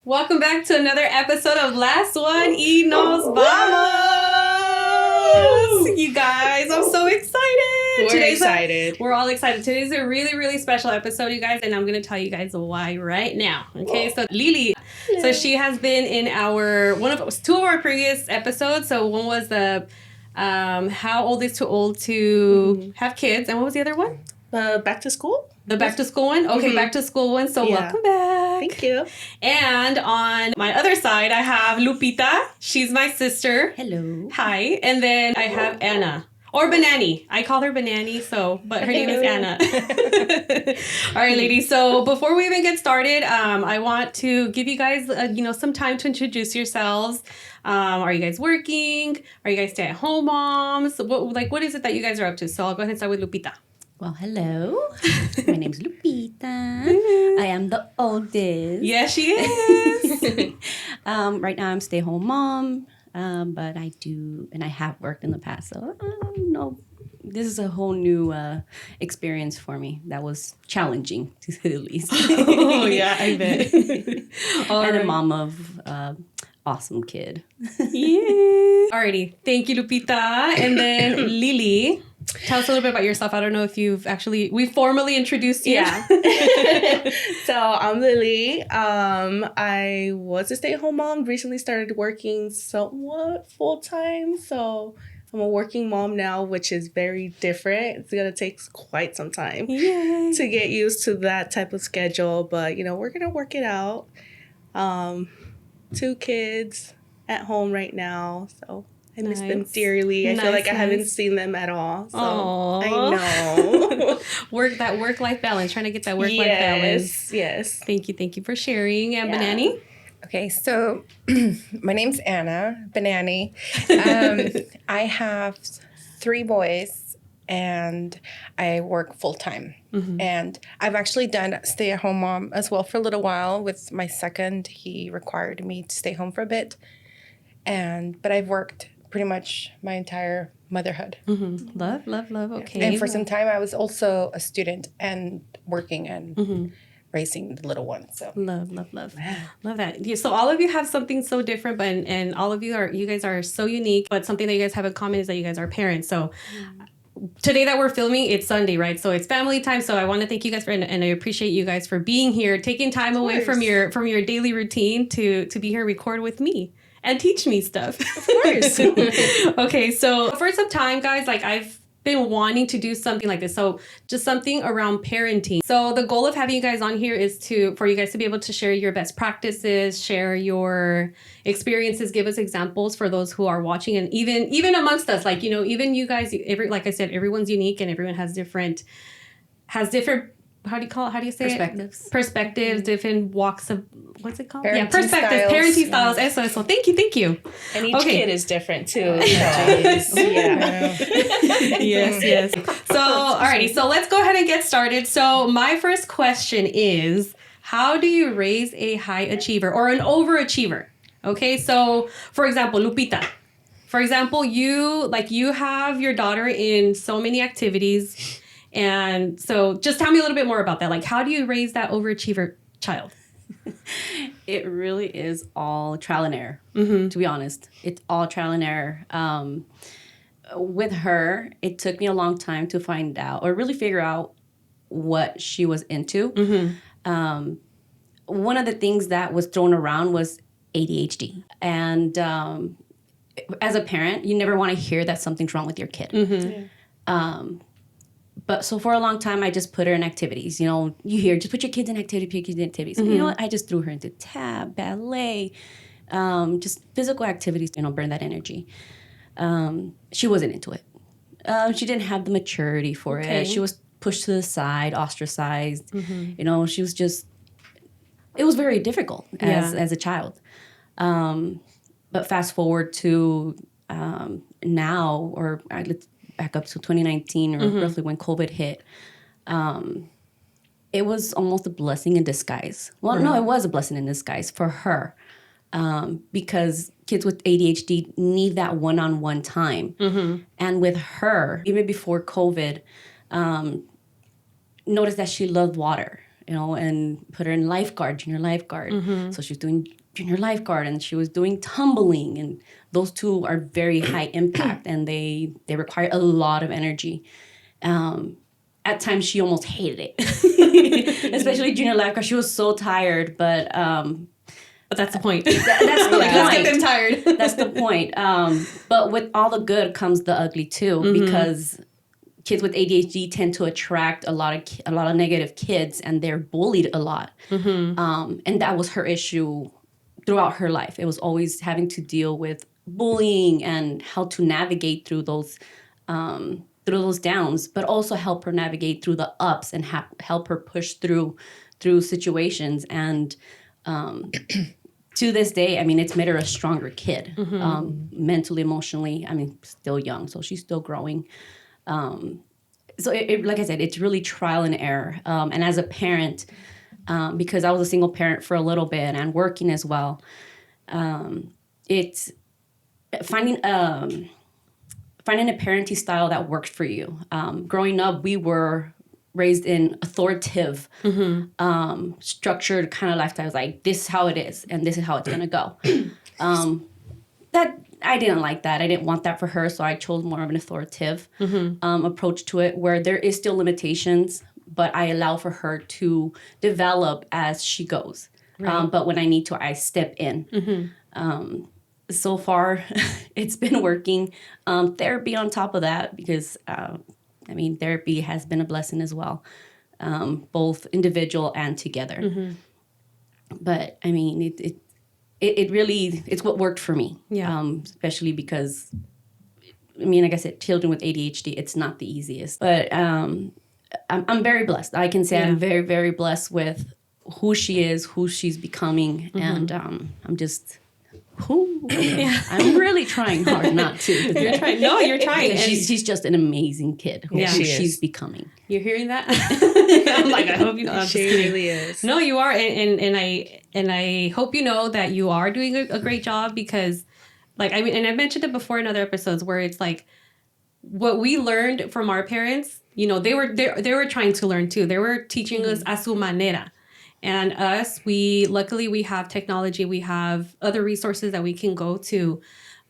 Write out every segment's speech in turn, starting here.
Welcome back to another episode of Last One y Nos Vamos. You guys, I'm so excited. We're all excited. Today's a really, really special episode, you guys, and I'm going to tell you guys why right now. Okay, so Lilly, so she has been in two of our previous episodes. So one was the how old is too old to have kids, and what was the other one? Back to school? The back to school one? Okay, back to school one. So welcome back. Thank you. And on my other side, I have Lupita. She's my sister. Hello. Hi. And then I have Anna. Or Banani. I call her Banani, but her name is Anna. All right, ladies. So before we even get started, I want to give you guys, some time to introduce yourselves. Are you guys working? Are you guys stay-at-home moms? What is it that you guys are up to? So I'll go ahead and start with Lupita. Well, hello. My name's Lupita. I am the oldest. Yes, she is. Right now, I'm stay-home mom, but I have worked in the past. So, this is a whole new experience for me. That was challenging, to say the least. Oh, yeah, I bet. And a mom of awesome kid. Yeah. Alrighty. Thank you, Lupita. And then Lilly. Tell us a little bit about yourself. I don't know if we formally introduced you. Yeah. So I'm Lilly. I was a stay-at-home mom, recently started working somewhat full-time. So I'm a working mom now, which is very different. It's going to take quite some time to get used to that type of schedule. But, we're going to work it out. 2 kids at home right now. So I miss them dearly. I feel like I haven't seen them at all. So Aww. I know. work-life balance. Trying to get that work-life balance. Yes. Thank you for sharing. And Banani? Okay, so my name's Anna Banani. I have 3 boys and I work full-time. Mm-hmm. And I've actually done stay-at-home mom as well for a little while. With my second, he required me to stay home for a bit. But I've worked pretty much my entire motherhood. Mm-hmm. Love. Okay. And for some time, I was also a student and working and raising the little one. So love that. Yeah, so all of you have something so different, and all of you guys are so unique. But something that you guys have in common is that you guys are parents. So today that we're filming, it's Sunday, right? So it's family time. So I want to thank you guys and I appreciate you guys for being here, taking time away from your daily routine to be here, record with me. And teach me stuff. Of course. Okay, so for some time, guys, I've been wanting to do something like this. So just something around parenting. So the goal of having you guys on here is for you guys to be able to share your best practices, share your experiences, give us examples for those who are watching, and even amongst us, even you guys, like I said, everyone's unique and everyone has different. How do you say Perspectives. it? Perspectives, different walks of, what's it called? Parenting perspectives, styles. parenting styles. So thank you. And each kid is different too. Yes. So, alrighty. So let's go ahead and get started. So my first question is, how do you raise a high achiever or an overachiever? Okay. So for example, Lupita. For example, you have your daughter in so many activities. And so just tell me a little bit more about that. How do you raise that overachiever child? It really is all trial and error, to be honest. It's all trial and error. With her, it took me a long time to find out or really figure out what she was into. Mm-hmm. One of the things that was thrown around was ADHD. And as a parent, you never want to hear that something's wrong with your kid. Mm-hmm. Yeah. But so for a long time, I just put her in activities. You hear, just put your kids in activities. Mm-hmm. You know what? I just threw her into tap, ballet, just physical activities, burn that energy. She wasn't into it. She didn't have the maturity for it. She was pushed to the side, ostracized. Mm-hmm. She was just, it was very difficult as a child. But fast forward to now, or let's back up to 2019 or roughly when COVID hit, it was almost a blessing in disguise. Well, no, it was a blessing in disguise for her because kids with ADHD need that one-on-one time. Mm-hmm. And with her, even before COVID, noticed that she loved water. and put her in junior lifeguard. So she was doing junior lifeguard, and she was doing tumbling, and those two are very high impact, and they require a lot of energy. At times she almost hated it, especially junior lifeguard. She was so tired, but that's the point. That's the point. Let's get them tired. That's the point. But with all the good comes the ugly too, because kids with ADHD tend to attract a lot of negative kids, and they're bullied a lot. And that was her issue throughout her life. It was always having to deal with bullying and how to navigate through those downs, but also help her navigate through the ups and help her push through situations. And to this day, I mean, it's made her a stronger kid, mentally, emotionally. I mean, still young, so she's still growing. So like I said, it's really trial and error. And as a parent, because I was a single parent for a little bit and working as well, it's finding a parenting style that works for you. Growing up, we were raised in authoritative, structured kind of lifestyles. Like, this is how it is, and this is how it's gonna go. That I didn't like that. I didn't want that for her, so I chose more of an authoritative approach to it, where there is still limitations, but I allow for her to develop as she goes. Right. But when I need to, I step in. So far, it's been working. Therapy on top of that, because therapy has been a blessing as well, both individual and together. But I mean, it really, it's what worked for me. Yeah. Especially because, I mean, like I said, children with ADHD, it's not the easiest. But I'm very blessed. I can say I'm very, very blessed with who she is, who she's becoming, and I'm just. I'm really trying hard not to. You're trying. No, you're trying. And she's just an amazing kid who she's becoming. You're hearing that? I'm like, I hope you know. She really is. No, you are, and I hope you know that you are doing a great job, because, like, I mean, and I mentioned it before in other episodes, where it's like what we learned from our parents. You know, they were trying to learn too. They were teaching us a su manera. And us, luckily we have technology, we have other resources that we can go to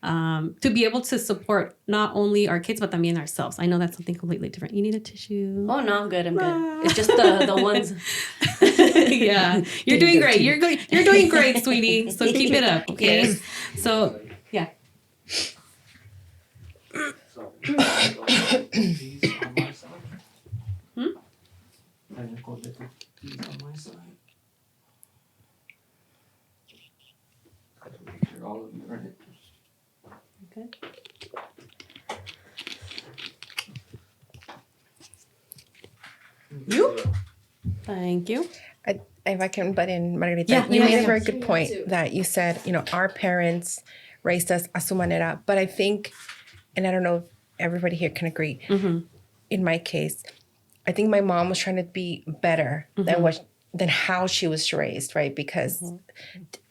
be able to support not only our kids, but también ourselves. I know that's something completely different. You need a tissue? Oh, no, I'm good. It's just the ones. Yeah. You're doing great. You're doing great, sweetie. So keep it up, okay? Yes. So, yeah. So, these on my side. Technical difficulties on my side. Make sure all of you are in it. Okay. You? Thank you. If I can butt in, Margarita, Yeah, you made a very sure. good point that you said, you know, our parents raised us a su manera. But I think, and I don't know if everybody here can agree, in my case, I think my mom was trying to be better than how she was raised, right? Because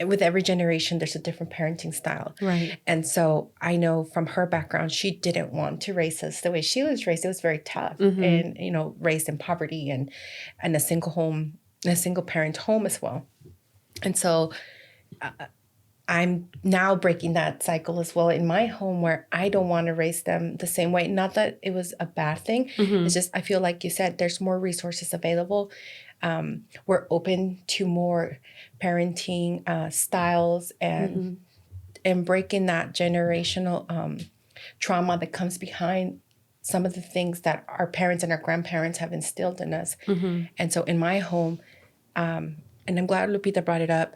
with every generation, there's a different parenting style. Right. And so I know from her background, she didn't want to raise us the way she was raised. It was very tough and, you know, raised in poverty and a single parent home as well. And so I'm now breaking that cycle as well in my home, where I don't want to raise them the same way. Not that it was a bad thing. It's just, I feel like you said, there's more resources available. We're open to more parenting styles and breaking that generational trauma that comes behind some of the things that our parents and our grandparents have instilled in us. And so in my home, and I'm glad Lupita brought it up,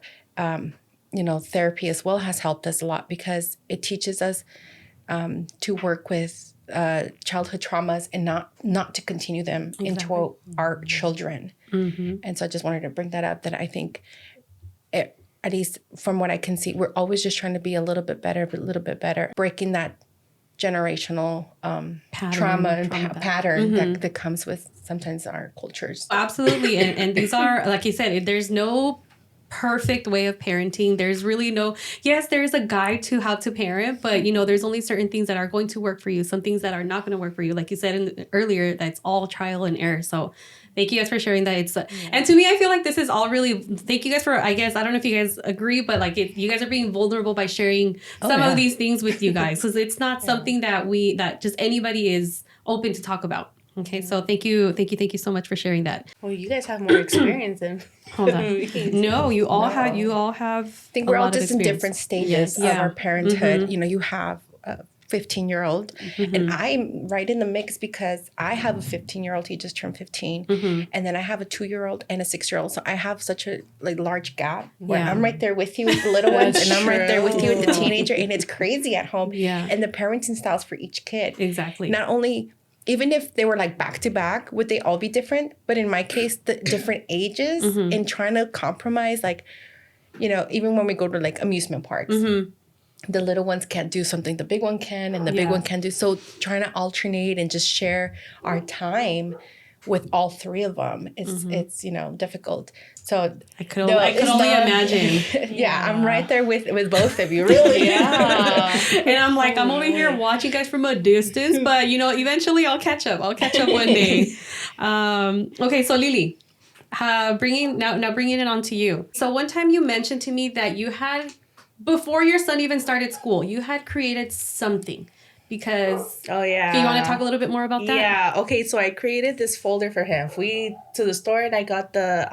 you know, therapy as well has helped us a lot, because it teaches us to work with childhood traumas and not to continue them into our children. And so I just wanted to bring that up, that I think, at least from what I can see, we're always just trying to be a little bit better, breaking that generational trauma and pattern that comes with sometimes our cultures. Absolutely. And these are, like you said, there's no perfect way of parenting. There's really yes, there's a guide to how to parent, but there's only certain things that are going to work for you, some things that are not going to work for you. Like you said earlier, that's all trial and error. So thank you guys for sharing that. And to me, I feel like this is all really, thank you guys for, I guess, I don't know if you guys agree, but like you guys are being vulnerable by sharing some of these things with you guys, because it's not something that just anybody is open to talk about. Okay, so thank you so much for sharing that. Well, you guys have more experience than Hold on. No, you all have. I think we're all just in different stages of our parenthood. You have a 15-year-old, and I'm right in the mix because I have a 15-year-old. He just turned 15, and then I have a 2-year-old and a 6-year-old. So I have such a large gap where I'm right there with you with the little ones, and I'm right there with you with the teenager, and it's crazy at home. Yeah, and the parenting styles for each kid. Exactly. Not only. Even if they were like back to back, would they all be different? But in my case, the different ages and trying to compromise, like, even when we go to like amusement parks, the little ones can't do something the big one can, and the big one can do. So trying to alternate and just share our time with all three of them, it's difficult. So I could only imagine. I'm right there with both of you, really. And I'm like, I'm over here watching you guys from a distance, but eventually I'll catch up. I'll catch up one day. Okay, so Lily, bringing it on to you. So one time you mentioned to me that you had, before your son even started school, you had created something. Because do you want to talk a little bit more about that? Yeah. Okay. So I created this folder for him. We to the store and I got the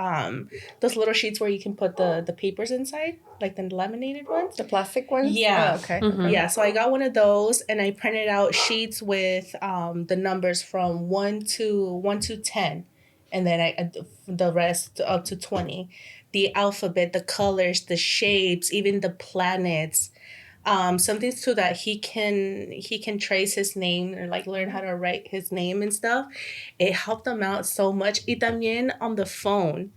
those little sheets where you can put the papers inside, like the laminated ones, the plastic ones. Yeah. Oh, okay. Yeah. So I got one of those and I printed out sheets with the numbers from 1 to 10, and then the rest up to 20. The alphabet, the colors, the shapes, even the planets. Something so that he can trace his name or like learn how to write his name and stuff. It helped him out so much. Y también on the phone,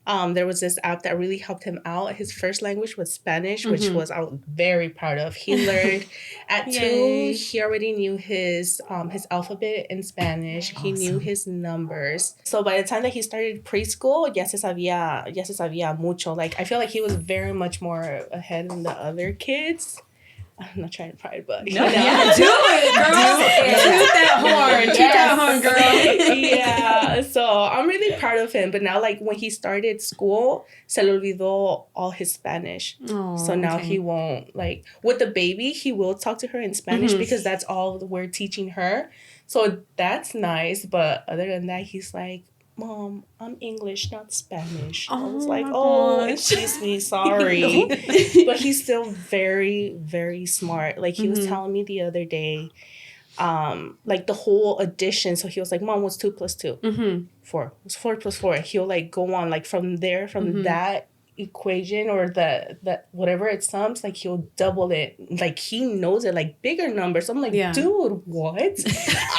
there was this app that really helped him out. His first language was Spanish, which I was very proud of. He learned at 2. He already knew his alphabet in Spanish. Awesome. He knew his numbers. So by the time that he started preschool, ya se sabía mucho. Like I feel like he was very much more ahead than the other kids. I'm not trying to pride, but no, yeah, do it, girl. Toot that horn, girl. Yeah, so I'm really proud of him. But now, like when he started school, se le olvidó all his Spanish. Oh, so now he won't, like with the baby, he will talk to her in Spanish because that's all we're teaching her. So that's nice. But other than that, he's like, Mom, I'm English, not Spanish. I was like, excuse me, sorry. But he's still very, very smart. Like he was telling me the other day, like the whole addition. So he was like, Mom, what's 2 plus 2? 4. What's 4 plus 4? He'll like go on like from there, from that equation or that whatever it sums, like he'll double it. Like he knows it, like bigger numbers. I'm like, dude, what?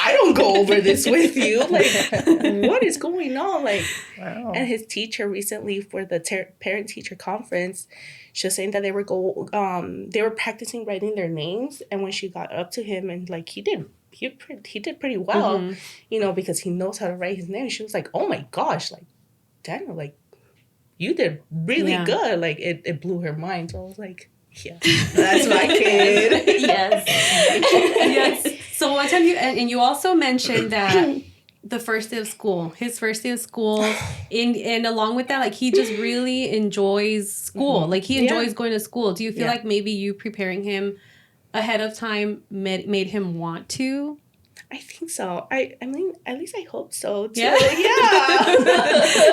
I don't go over this with you. Like, what is going on? Like, wow. And his teacher recently for the parent teacher conference, she was saying that they were practicing writing their names, and when she got up to him and like he did pretty well, because he knows how to write his name. She was like, oh my gosh, like Daniel, like you did really good. Like it blew her mind. So I was like, yeah, that's my kid. Yes. So one time you also mentioned that his first day of school, and along with that, like he just really enjoys school. Like he enjoys going to school. Do you feel like maybe you preparing him ahead of time made him want to? I think so. I mean, at least I hope so too. Yeah.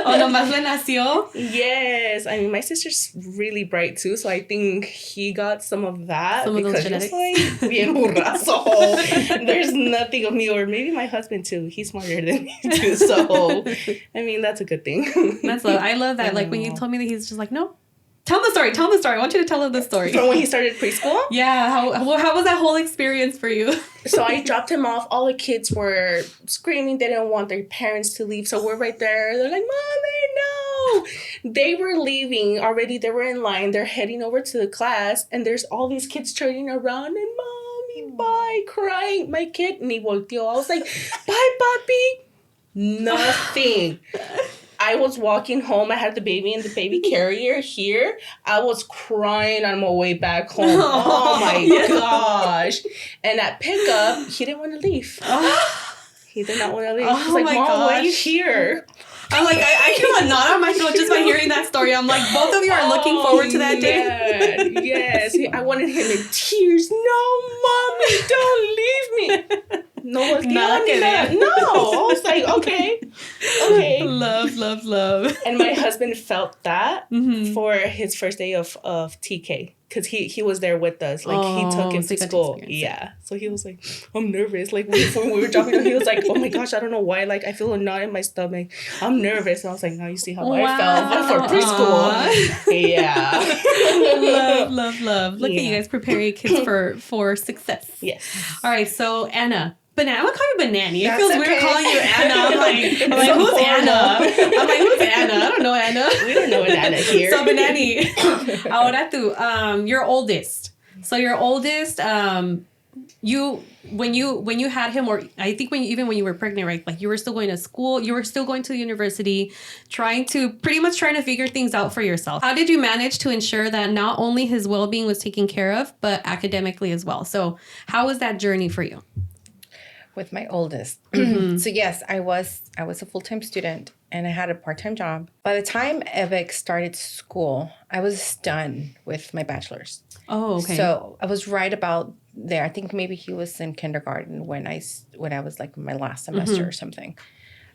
Nomás le nació. Yes. I mean, my sister's really bright too, so I think he got some of that. Some of those genetics. Just like bien burrazo. There's nothing of me, or maybe my husband too. He's smarter than me too. So, I mean, that's a good thing. That's love. I love that. Like when you told me that, he's just like, no. Tell the story. I want you to tell them the story. From when he started preschool? Yeah. How was that whole experience for you? So I dropped him off. All the kids were screaming. They didn't want their parents to leave. So we're right there. They're like, Mommy, no. They were leaving already. They were in line. They're heading over to the class. And there's all these kids turning around. And Mommy, bye, crying. My kid, ni volteó. I was like, bye, papi. Nothing. I was walking home. I had the baby in the baby carrier here. I was crying on my way back home. Oh my gosh. And at pickup, he didn't want to leave. He did not want to leave. Oh He's like, my Mom, wait gosh. here. I'm like, I feel a knot on my throat just by hearing that story. I'm like, both of you are looking forward to that day. Man. Yes. I wanted him in tears. No, Mommy, don't leave me. No, Not kidding. no. I was like, okay. Love, love, love. And my husband felt that for his first day of TK. Because he was there with us. Like, he took him so to you got to school. experience it. Yeah. So he was like, I'm nervous. Like, before we were dropping him, he was like, oh my gosh, I don't know why. Like, I feel a knot in my stomach. I'm nervous. And I was like, now you see how I felt for preschool. Yeah. Love, love. Look at you guys preparing your kids for success. Yes. All right, so Anna. Banana, I'm gonna call you Banani. It That's feels okay. weird calling you Anna. I'm like, so who's formal. Anna? I'm like, who's Anna? I don't know Anna. We don't know an Anna here. So Banani, ahora tú, your oldest. So your oldest, you when you had him, or I think when you were pregnant, right? Like you were still going to school, you were still going to university, trying to figure things out for yourself. How did you manage to ensure that not only his well-being was taken care of, but academically as well? So how was that journey for you? With my oldest. So yes, I was a full-time student and I had a part-time job. By the time Evik started school, I was done with my bachelor's. Oh, okay. So I was right about there. I think maybe he was in kindergarten when I was like my last semester or something.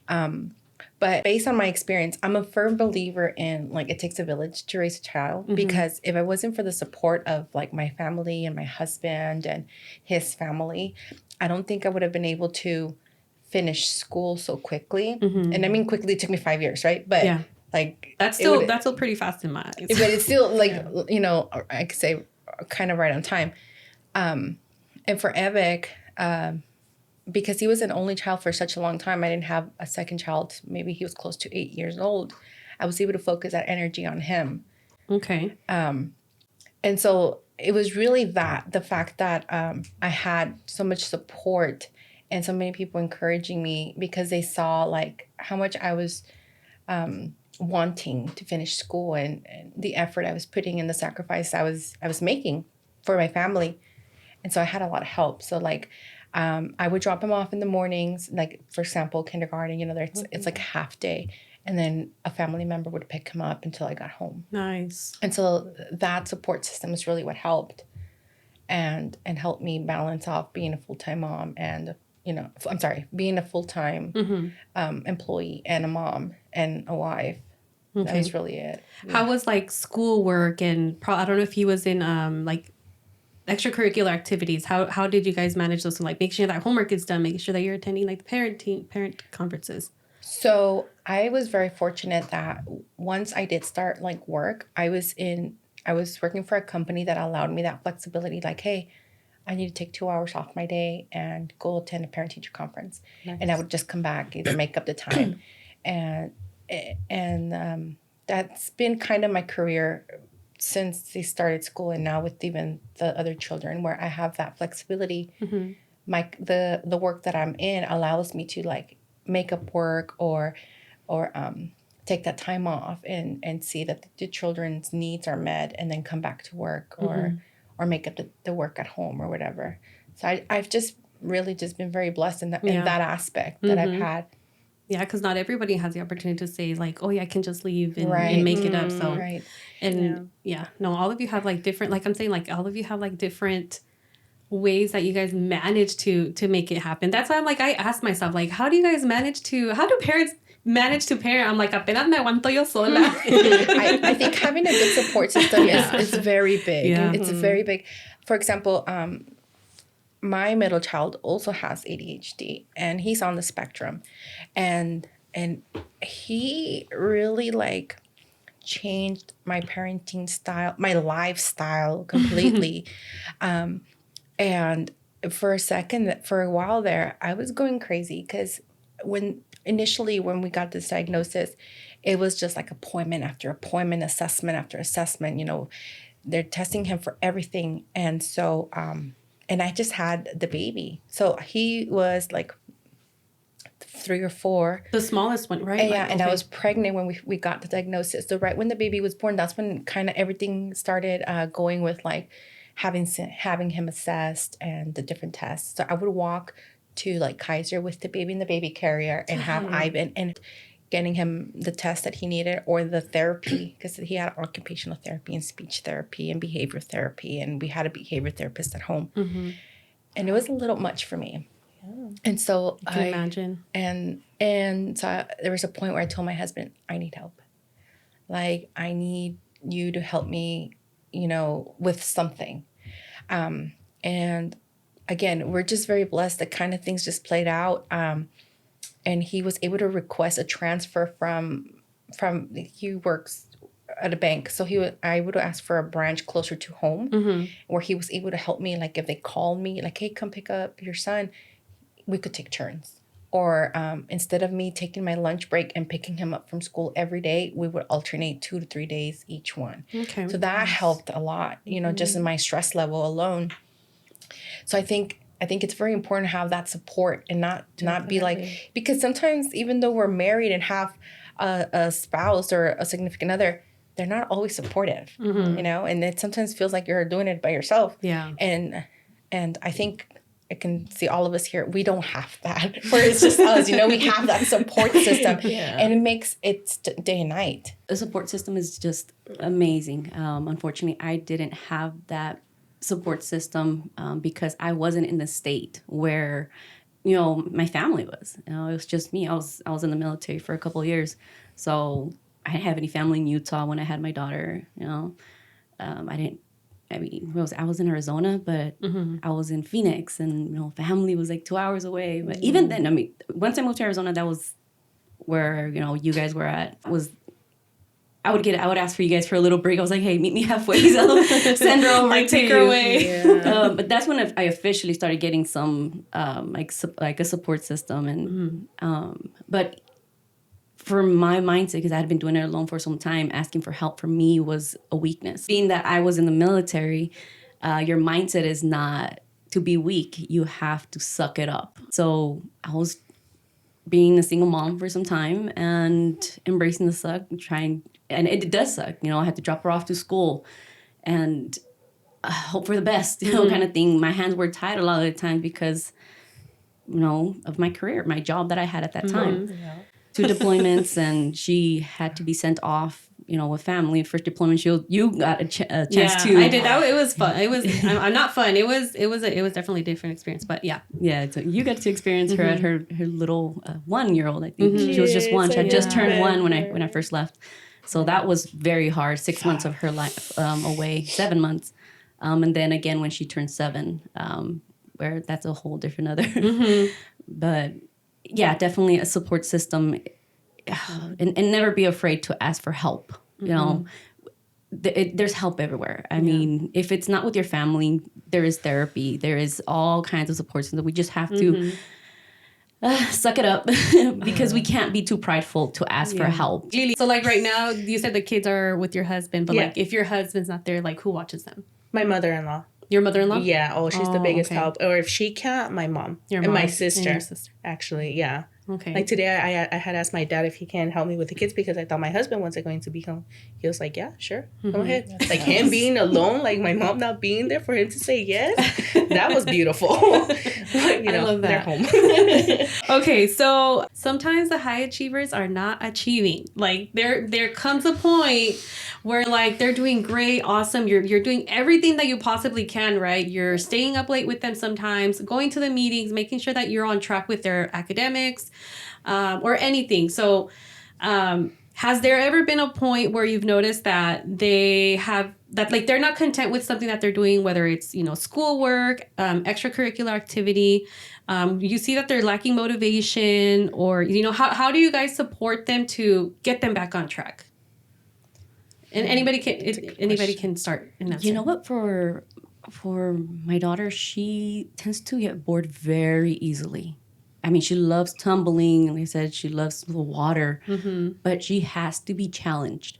But based on my experience, I'm a firm believer in like it takes a village to raise a child, because if it wasn't for the support of like my family and my husband and his family, I don't think I would have been able to finish school so quickly. And I mean, quickly, it took me 5 years, right? But Yeah. like that's still pretty fast in my eyes. but it's still like, you know, I could say kind of right on time. And for Evik, because he was an only child for such a long time, I didn't have a second child. Maybe he was close to 8 years old. I was able to focus that energy on him. Okay. And so it was really the fact that I had so much support and so many people encouraging me, because they saw like how much I was wanting to finish school and the effort I was putting in, the sacrifice I was making for my family. And so I had a lot of help. So like I would drop him off in the mornings, like for example, kindergarten, you know, it's like a half day. And then a family member would pick him up until I got home. Nice. And so that support system is really what helped and helped me balance off being a full-time mom and, you know, being a full-time employee and a mom and a wife. Okay. That was really it. How was like schoolwork and I don't know if he was in like extracurricular activities. How did you guys manage those? Like make sure that homework is done, making sure that you're attending like the parent conferences. So I was very fortunate that once I did start like work, I was working for a company that allowed me that flexibility. Like, hey, I need to take 2 hours off my day and go attend a parent teacher conference. Nice. And I would just come back, either make up the time. and that's been kind of my career since they started school, and now with even the other children, where I have that flexibility. The work that I'm in allows me to like make up work or take that time off and see that the children's needs are met, and then come back to work or make up the work at home or whatever. So I've just really just been very blessed in that aspect that I've had. Yeah, because not everybody has the opportunity to say like, oh yeah, I can just leave and make it up. So Right. and no, all of you have like different, like I'm saying, like all of you have like different ways that you guys manage to make it happen. That's why I'm like, I ask myself, like, how do parents manage to parent? I'm like, apenas me aguanto yo sola. I think having a good support system is very big. Yeah. It's very big. For example, my middle child also has ADHD, and he's on the spectrum, and he really like changed my parenting style, my lifestyle completely. And for a while there, I was going crazy, because initially when we got this diagnosis, it was just like appointment after appointment, assessment after assessment. You know, they're testing him for everything, and so and I just had the baby, so he was like 3 or 4. The smallest one, right? Yeah, Like, and I okay. was pregnant when we got the diagnosis. So right when the baby was born, that's when kind of everything started going with like having him assessed and the different tests. So I would walk to like Kaiser with the baby in the baby carrier and have Ivan and getting him the test that he needed or the therapy because he had occupational therapy and speech therapy and behavior therapy, and we had a behavior therapist at home. And it was a little much for me. And so I can imagine. And so there was a point where I told my husband, I need help. Like, I need you to help me, with something. And again, we're just very blessed. The kind of things just played out. And he was able to request a transfer from he works at a bank. So I would ask for a branch closer to home where he was able to help me. Like if they called me, like, hey, come pick up your son, we could take turns. Or instead of me taking my lunch break and picking him up from school every day, we would alternate 2 to 3 days each one. Okay. So that helped a lot, just in my stress level alone. So I think it's very important to have that support and not be like, because sometimes even though we're married and have a spouse or a significant other, they're not always supportive, and it sometimes feels like you're doing it by yourself. Yeah. And I think I can see all of us here, we don't have that, where it's just us, we have that support system. And it makes it day and night. The support system is just amazing. Unfortunately, I didn't have that support system because I wasn't in the state where, my family was. It was just me. I was in the military for a couple of years. So I didn't have any family in Utah when I had my daughter, I was in Arizona, but I was in Phoenix, and family was like 2 hours away. But even then, once I moved to Arizona, that was where you guys were at. I would ask for you guys for a little break. I was like, hey, meet me halfway. So send her over, take her away. Yeah. But that's when I officially started getting some like a support system, and but for my mindset, because I had been doing it alone for some time, asking for help for me was a weakness. Being that I was in the military, your mindset is not to be weak. You have to suck it up. So I was being a single mom for some time and embracing the suck, and it does suck. I had to drop her off to school and hope for the best, kind of thing. My hands were tied a lot of the time because, of my career, my job that I had at that time. Yeah. 2 deployments, and she had to be sent off, with family. First deployment, you got a chance to. I did that. It was fun. It was. I'm not fun. It was definitely a different experience. But yeah. So you got to experience her at her little 1-year-old. I think she was just 1. She had just turned 1 when I first left. So that was very hard. 6 months of her life away. 7 months, and then again when she turned 7, where that's a whole different other. But. Yeah, definitely a support system, and never be afraid to ask for help. There's help everywhere. I mean, if it's not with your family, there is therapy. There is all kinds of support systems. We just have to suck it up because we can't be too prideful to ask for help. So like right now, you said the kids are with your husband, but like if your husband's not there, like who watches them? My mother-in-law. Your mother-in-law? Yeah. Oh, she's the biggest help. Or if she can't, my mom. Your and mom. my sister. And your sister. Actually, yeah. Okay. Like today, I had asked my dad if he can help me with the kids because I thought my husband wasn't going to be home. He was like, yeah, sure. Go ahead. That's like him being alone, like my mom not being there for him to say yes. That was beautiful. But, I love that. They're home. Okay, so sometimes the high achievers are not achieving. Like there comes a point where like they're doing great, awesome. You're doing everything that you possibly can, right? You're staying up late with them sometimes, going to the meetings, making sure that you're on track with their academics, or anything. So has there ever been a point where you've noticed that they're not content with something that they're doing, whether it's, schoolwork, extracurricular activity, you see that they're lacking motivation, or, how do you guys support them to get them back on track? And anybody can start in that. You know what? For my daughter, she tends to get bored very easily. I mean, she loves tumbling. Like I said, she loves the water, but she has to be challenged.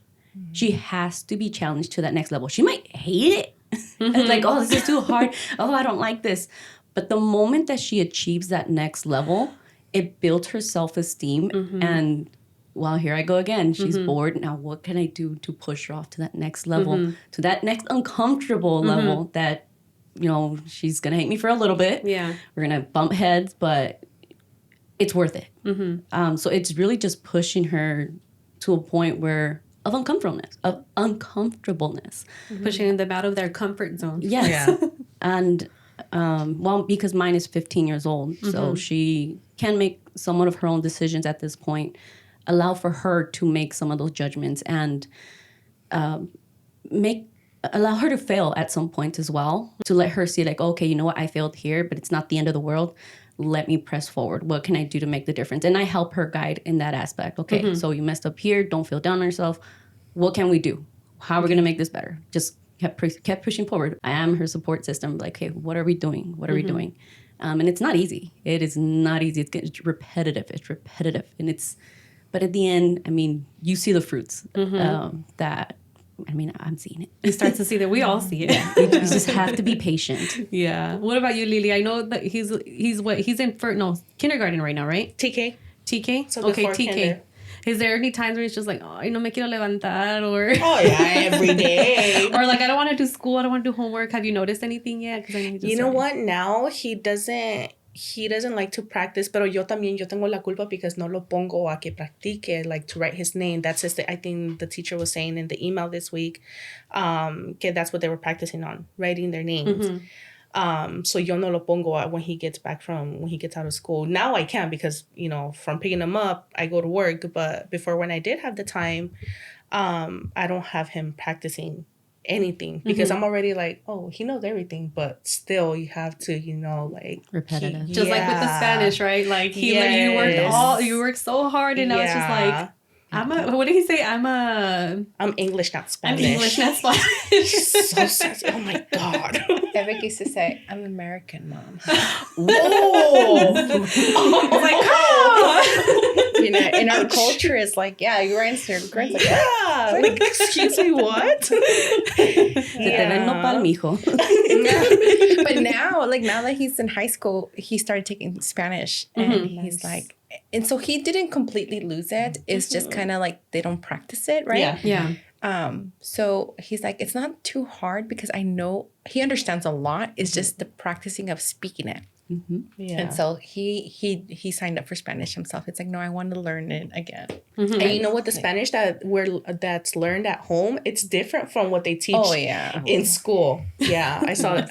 She has to be challenged to that next level. She might hate it. It's like, oh, this is too hard. Oh, I don't like this. But the moment that she achieves that next level, it built her self-esteem. And well, here I go again. She's bored. Now, what can I do to push her off to that next level, to that next uncomfortable level that, you know, she's going to hate me for a little bit. Yeah. We're going to bump heads, but it's worth it. So it's really just pushing her to a point where of uncomfortableness. Pushing them out of their comfort zone. Yes. Yeah. And well, because mine is 15 years old, so she can make somewhat of her own decisions at this point. Allow for her to make some of those judgments and allow her to fail at some point as well. To let her see like, okay, you know what, I failed here, but it's not the end of the world. Let me press forward. What can I do to make the difference? And I help her guide in that aspect. Okay, so you messed up here. Don't feel down on yourself. What can we do? How are we going to make this better? Just kept pushing forward. I am her support system. Like, hey, what are we doing? What are we doing? And it's not easy. It is not easy. It's repetitive. And but at the end, I mean, you see the fruits that, I mean, I'm seeing it. He starts to see that we all see it. You just have to be patient. Yeah. What about you, Lily? I know that he's in kindergarten right now, right? TK. TK? So okay, before TK. kinder. Is there any times where it's just like, oh, no me quiero levantar, or Oh yeah, every day. or like I don't want to do school, I don't want to do homework. Have you noticed anything yet? Because I know he just You know started. what? Now he doesn't like to practice, pero yo tengo la culpa because no lo pongo a que practique, like to write his name. That's just I think the teacher was saying in the email this week, que that's what they were practicing on, writing their names. So yo no lo pongo when he gets out of school. Now I can because, you know, from picking him up, I go to work. But before, when I did have the time, I don't have him practicing anything because I'm already like, oh, he knows everything, but still you have to, you know, like Repetitive. Just like with the Spanish, right? Like you worked so hard, and now it's just like what did he say? I'm English, not Spanish. I'm English, not Spanish. So sassy. Oh my God. Eric used to say, I'm American, Mom. Whoa. You know, in our culture, it's like, yeah, you're right. Your grades like, Yeah. Like, excuse me, what? Se te ve el nopal, mijo. But now that he's in high school, he started taking Spanish, and he's like, and so he didn't completely lose it. It's just kind of like they don't practice it, right? Yeah. So he's like, it's not too hard because I know he understands a lot. It's just the practicing of speaking it. Yeah. And so he signed up for Spanish himself. It's like, no, I want to learn it again. And you know what? The Spanish that's learned at home, it's different from what they teach in school. Yeah. I saw it.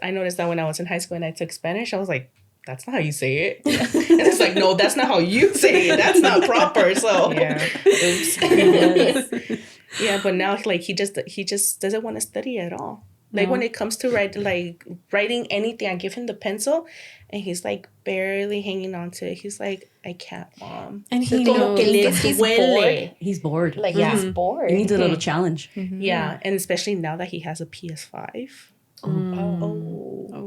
I noticed that when I was in high school and I took Spanish, I was like, that's not how you say it. And it's like, no, that's not how you say it. That's not proper. So oops. Yeah, but now like he just doesn't want to study at all. Like when it comes to writing anything, I give him the pencil and he's like barely hanging on to it. He's like, I can't, Mom. And he Como que le He's duele. bored. He's bored. Like he's bored. He needs a little challenge. Yeah, and especially now that he has a PS5.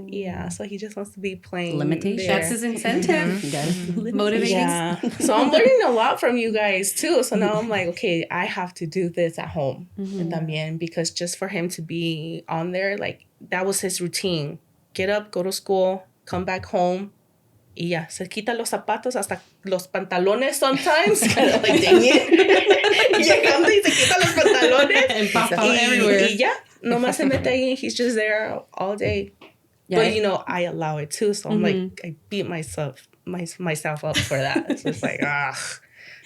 Yeah, so he just wants to be playing. Limitation. That's his incentive. You gotta Motivating. Yeah. So I'm learning a lot from you guys too. So now I'm like, okay, I have to do this at home también, because just for him to be on there, like that was his routine. Get up, go to school, come back home. Y ya, se quita los zapatos, hasta los pantalones sometimes. Kind of like, dang it. Llegando y se quita los pantalones. Empapado everywhere. Y ya, nomás se mete ahí. He's just there all day. Yeah, But, you know, I allow it too. So I'm like, I beat myself up for that. So it's like,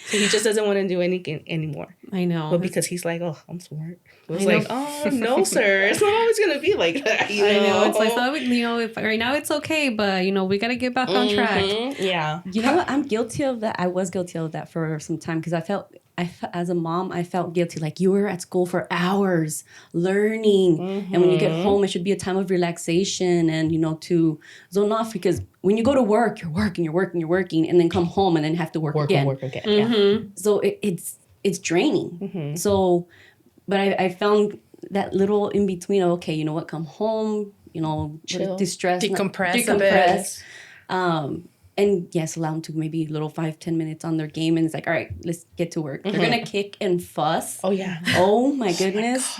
So he just doesn't want to do anything anymore. I know. But because he's like, oh, I'm smart. It was I know. like, oh, no, sir. It's not always going to be like that. You know? I know. It's like, so, you know, if right now it's okay, but, you know, we got to get back on track. Yeah. You know what? I'm guilty of that. I was guilty of that for some time because I felt as a mom, I felt guilty. Like you were at school for hours learning. And when you get home, it should be a time of relaxation and, you know, to zone off, because when you go to work, you're working, and then come home and then have to work again. Yeah. So it's draining. So, but I found that little in between of, okay, you know what, come home, you know, distress, Decompress a bit. And yes, allow them to maybe little 5-10 minutes on their game. And it's like, all right, let's get to work. They're going to kick and fuss. Oh, yeah. Oh, my goodness.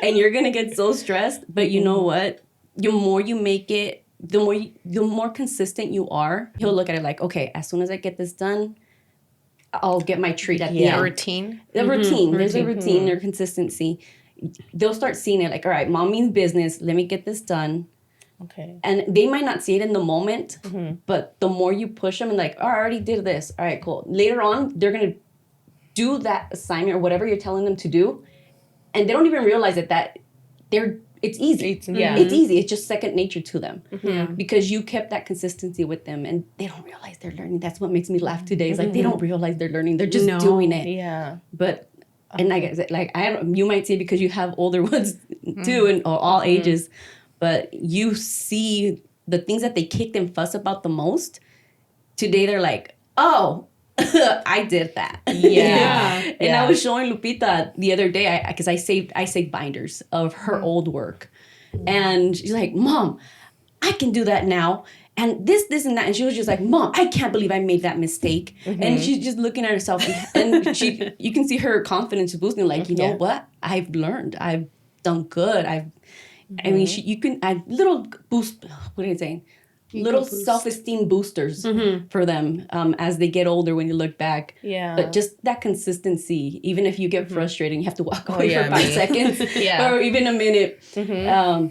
And you're going to get so stressed. But you know what? The more you make it the more consistent you are, he'll look at it like, okay, as soon as I get this done, I'll get my treat at the end. Routine. The routine. There's a routine or consistency. They'll start seeing it like, all right, mom means business. Let me get this done. Okay. And they might not see it in the moment, but the more you push them and like, oh, I already did this. All right, cool. Later on, they're going to do that assignment or whatever you're telling them to do. And they don't even realize that it's easy. It's easy. It's just second nature to them. Because you kept that consistency with them and they don't realize they're learning. That's what makes me laugh today. It's like they don't realize they're learning. They're just doing it. Yeah. But and like I said, like you might see it because you have older ones too, and all ages. But you see the things that they kicked and fuss about the most. Today they're like, oh, I did that. Yeah. And I was showing Lupita the other day because I saved binders of her old work, and she's like, Mom, I can do that now. And this, and that. And she was just like, Mom, I can't believe I made that mistake. And she's just looking at herself. And you can see her confidence boosting. Like, you know what? I've learned. I've done good. I mean, little boost. What are you saying? Little self-esteem boosters for them as they get older when you look back. Yeah. But just that consistency, even if you get frustrated and you have to walk away for 5 seconds or even a minute.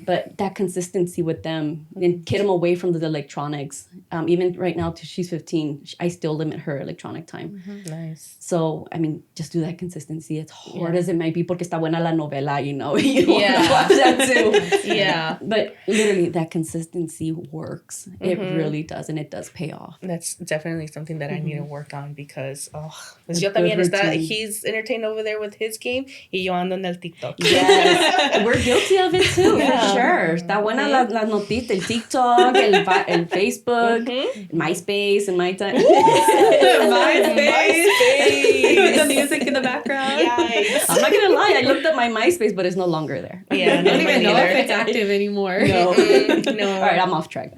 But that consistency with them and get them away from the electronics. Even right now, till she's 15, I still limit her electronic time. Nice. So, I mean, just do that consistency. As hard as it might be, porque está buena la novela, you know. You want to watch that too. But literally, that consistency works. It really does, and it does pay off. That's definitely something that I need to work on because, pues yo también he's entertained over there with his game y yo ando en el TikTok. Yes, we're guilty of it too, for sure. Está buena las notitas, el TikTok, el Facebook, MySpace, and my time. MySpace. The music in the background. Yikes. I'm not gonna lie, I looked up my MySpace, but it's no longer there. Yeah, I don't even know if it's active anymore. No. No. All right, I'm off track.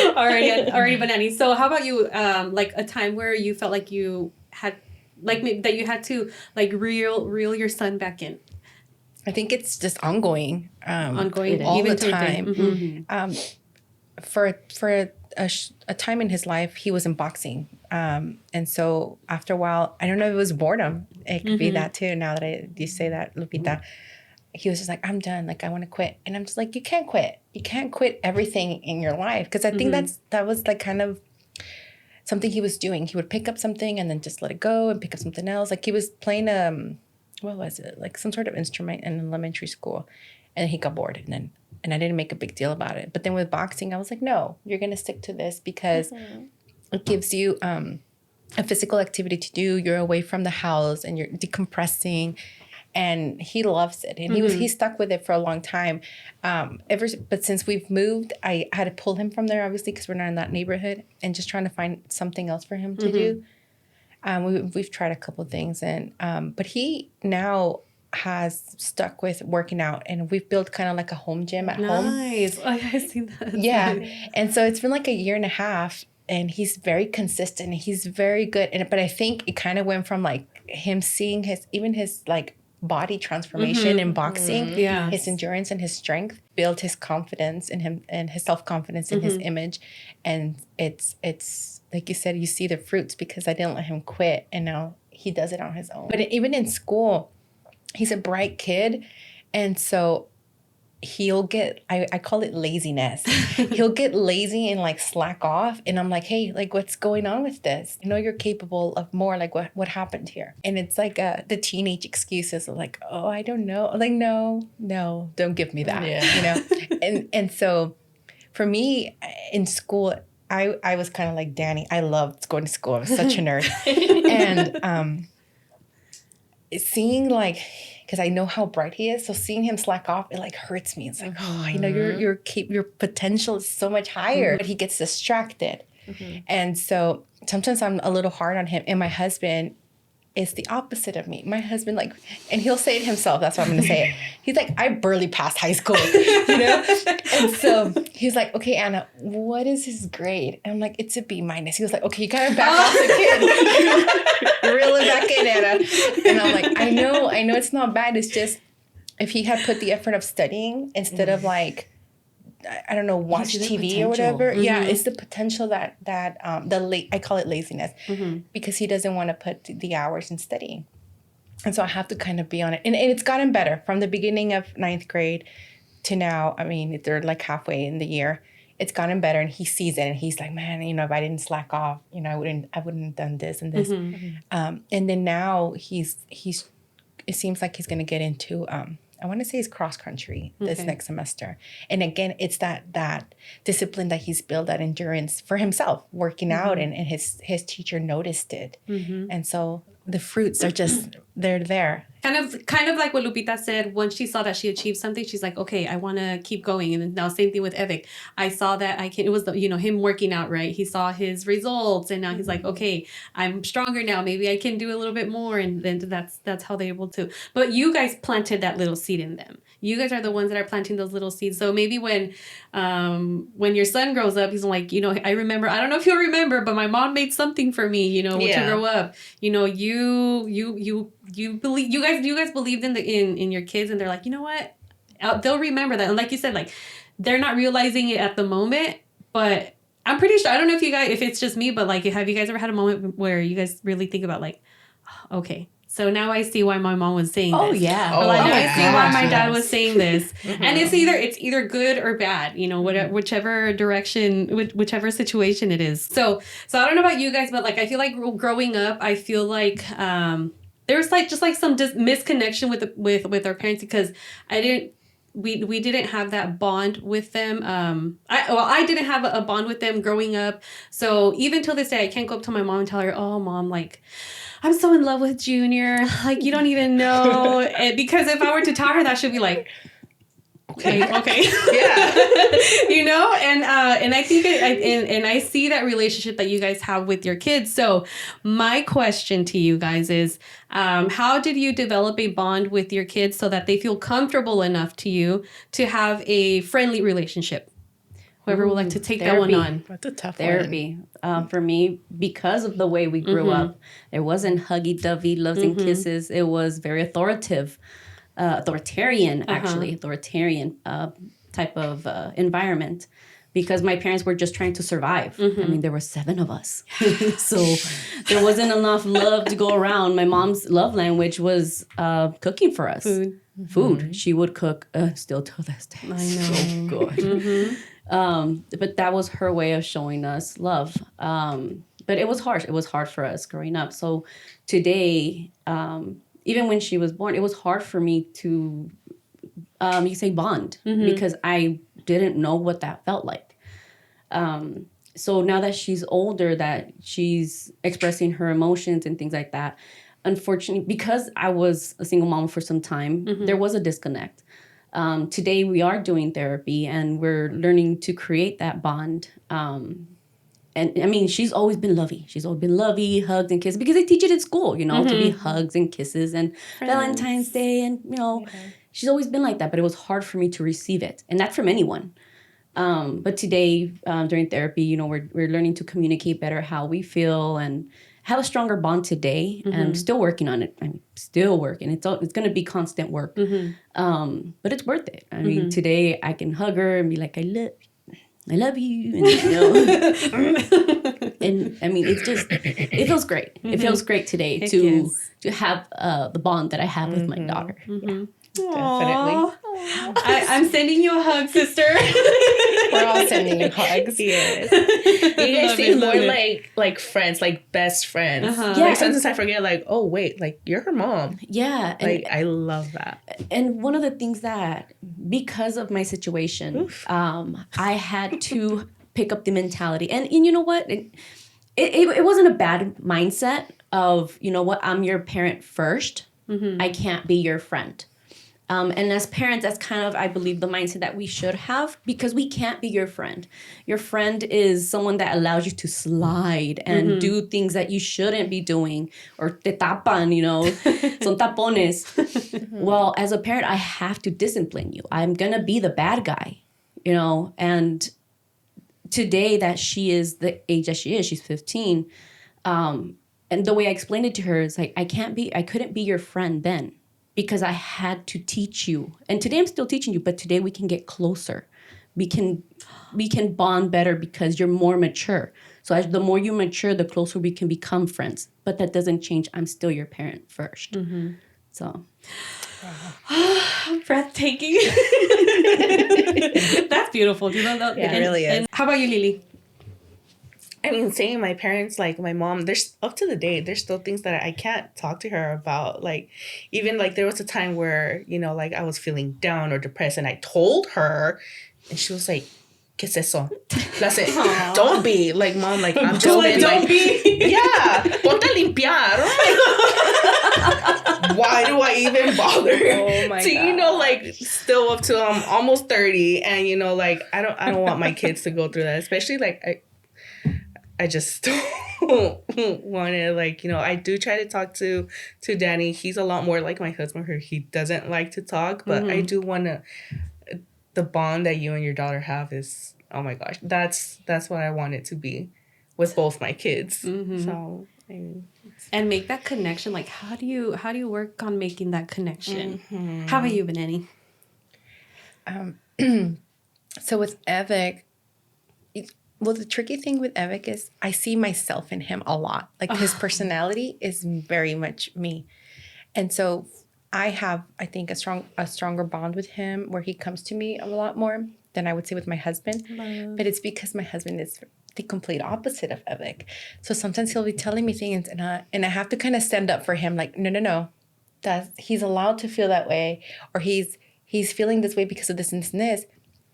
Alrighty, Banani. So how about you, like a time where you felt like you had, like that you had to like reel your son back in? I think it's just ongoing. Ongoing, all even the to time. For a time in his life, he was in boxing. And so after a while, I don't know if it was boredom. It could be that too. Now that you say that, Lupita, he was just like, I'm done. Like, I want to quit. And I'm just like, you can't quit. You can't quit everything in your life. Because I think that was like kind of something he was doing. He would pick up something and then just let it go and pick up something else. Like he was playing, what was it? Like some sort of instrument in elementary school. And he got bored. And I didn't make a big deal about it. But then with boxing, I was like, no, you're going to stick to this because it gives you a physical activity to do. You're away from the house and you're decompressing. And he loves it. And he stuck with it for a long time. But since we've moved, I had to pull him from there, obviously, because we're not in that neighborhood. And just trying to find something else for him to do. We've tried a couple of things. But he now has stuck with working out, and we've built kind of like a home gym at home. Nice. Oh, I see that. Yeah. And so it's been like a year and a half, and he's very consistent. He's very good. But I think it kind of went from like him seeing his like body transformation in boxing, his endurance and his strength, built his confidence in him and his self-confidence in his image. And it's like you said, you see the fruits because I didn't let him quit, and now he does it on his own. But even in school, he's a bright kid. And so he'll get, I call it laziness. He'll get lazy and like slack off. And I'm like, hey, like what's going on with this? I know you're capable of more. Like what happened here? And it's like the teenage excuses of like, oh, I don't know. I'm like, no, don't give me that, you know? And so for me in school, I was kind of like Danny. I loved going to school. I was such a nerd. And seeing like, because I know how bright he is, so seeing him slack off, it like hurts me. It's like, oh, I know your potential is so much higher, but he gets distracted, and so sometimes I'm a little hard on him. And my husband is the opposite of me. My husband and he'll say it himself. That's why I'm going to say it. He's like, I barely passed high school, you know. And so he's like, okay, Anna, what is his grade? And I'm like, it's a B-. He was like, okay, you gotta back off the kid. Reel it back in, Anna. And I'm like, I know it's not bad. It's just if he had put the effort of studying instead of like I don't know, watch see the TV or potential. whatever. Yeah, it's the potential that I call it laziness, because he doesn't want to put the hours in studying. And so I have to kind of be on it. And it's gotten better from the beginning of ninth grade to now. I mean, they're like halfway in the year. It's gotten better, and he sees it, and he's like, man, if I didn't slack off, I wouldn't have done this and this. And then now it seems like he's going to get into, I want to say it's cross country this next semester. And again, it's that discipline that he's built, that endurance for himself, working out, and his teacher noticed it. And so the fruits are just, they're there. Kind of like what Lupita said. Once she saw that she achieved something, she's like, okay, I want to keep going. And now same thing with Evic. I saw that it was him working out, right? He saw his results, and now he's like, okay, I'm stronger now. Maybe I can do a little bit more. And then that's how they're able to. But you guys planted that little seed in them. You guys are the ones that are planting those little seeds. So maybe when your son grows up, he's like, I remember, I don't know if you'll remember, but my mom made something for me, to grow up. You believe, you guys believed in your kids, and they're like, you know what? They'll remember that. And like you said, like, they're not realizing it at the moment, but I'm pretty sure, I don't know if it's just me, but like, have you guys ever had a moment where you guys really think about like, okay, so now I see why my mom was saying this. Oh, yeah. Now I see why my dad yes. was saying this. And it's either good or bad, whichever direction, whichever situation it is. So I don't know about you guys, but like, I feel like growing up, I feel like there was like just like some misconnection with our parents, because we didn't have that bond with them. I didn't have a bond with them growing up. So even till this day, I can't go up to my mom and tell her, oh, Mom, like, I'm so in love with Junior. Like, you don't even know. Because if I were to tell her that, she'd be like, okay. Yeah. And I think and I see that relationship that you guys have with your kids. So my question to you guys is, how did you develop a bond with your kids so that they feel comfortable enough to you to have a friendly relationship? Whoever would like to take that one on. That's a tough Therapy. For me, because of the way we grew up, there wasn't huggy-dovey loves and kisses. It was very authoritarian type of environment, because my parents were just trying to survive. I mean, there were 7 of us. So there wasn't enough love to go around. My mom's love language was cooking for us. Food. She would cook, still till this day. I know. So good. But that was her way of showing us love. But it was harsh. It was hard for us growing up. So today, even when she was born, it was hard for me to, bond, because I didn't know what that felt like. So now that she's older, that she's expressing her emotions and things like that, unfortunately, because I was a single mom for some time, there was a disconnect. Today we are doing therapy, and we're learning to create that bond. And I mean, she's always been lovey. She's always been lovey, hugs and kisses, because they teach it in school, to be hugs and kisses and Valentine's Day. And, she's always been like that, but it was hard for me to receive it. And that's from anyone. But today, during therapy, we're learning to communicate better how we feel and have a stronger bond today. And I'm still working on it. I'm still working. It's going to be constant work. But it's worth it. I mean, today I can hug her and be like, I love you. And, and I mean, it feels great. It feels great today to have the bond that I have with my daughter. Yeah. Definitely. I'm sending you a hug, sister. We're all sending you hugs. Yes. You guys seem more like friends, like best friends. Yeah. Like sometimes I forget, like, oh wait, like you're her mom. Yeah. Like I love that. And one of the things that, because of my situation, I had to pick up the mentality. And you know what? It wasn't a bad mindset of, you know what, I'm your parent first. I can't be your friend. And as parents, that's kind of, I believe, the mindset that we should have, because we can't be your friend. Your friend is someone that allows you to slide and do things that you shouldn't be doing, or te tapan, son tapones. Well, as a parent, I have to discipline you. I'm going to be the bad guy, and today that she is the age that she is, she's 15. And the way I explained it to her is like, I couldn't be your friend then, because I had to teach you. And today I'm still teaching you, but today we can get closer we can bond better because you're more mature. So the more you mature, the closer we can become friends. But that doesn't change. I'm still your parent first. So Breathtaking. That's beautiful. Do you know that? Yeah, it really is. And how about you, Lily? I mean, same. My parents, like my mom, there's up to the day, there's still things that I can't talk to her about. Like, even like there was a time where, you know, like I was feeling down or depressed and I told her and she was like, ¿Qué es eso? That's it. Don't be. Like, mom, like, I'm just Like, don't be. Yeah. Ponte a limpiar. Why do I even bother? Oh my So, God. you know, like, still up to almost 30. And, you know, like, I don't want my kids to go through that. Especially, like, I just don't want to, like, you know, I do try to talk to Danny. He's a lot more like my husband. He doesn't like to talk. But I do want to... The bond that you and your daughter have is, oh my gosh, that's what I want it to be with both my kids. So, I mean, And make that connection. Like, how do you work on making that connection? How about you, Benani? So with Evik, the tricky thing with Evik is I see myself in him a lot. Like his personality is very much me. And so I have, I think, a stronger bond with him where he comes to me a lot more than I would say with my husband. But it's because my husband is the complete opposite of Evik. So sometimes he'll be telling me things and I have to kind of stand up for him. Like, no, he's allowed to feel that way, or he's feeling this way because of this and this and this.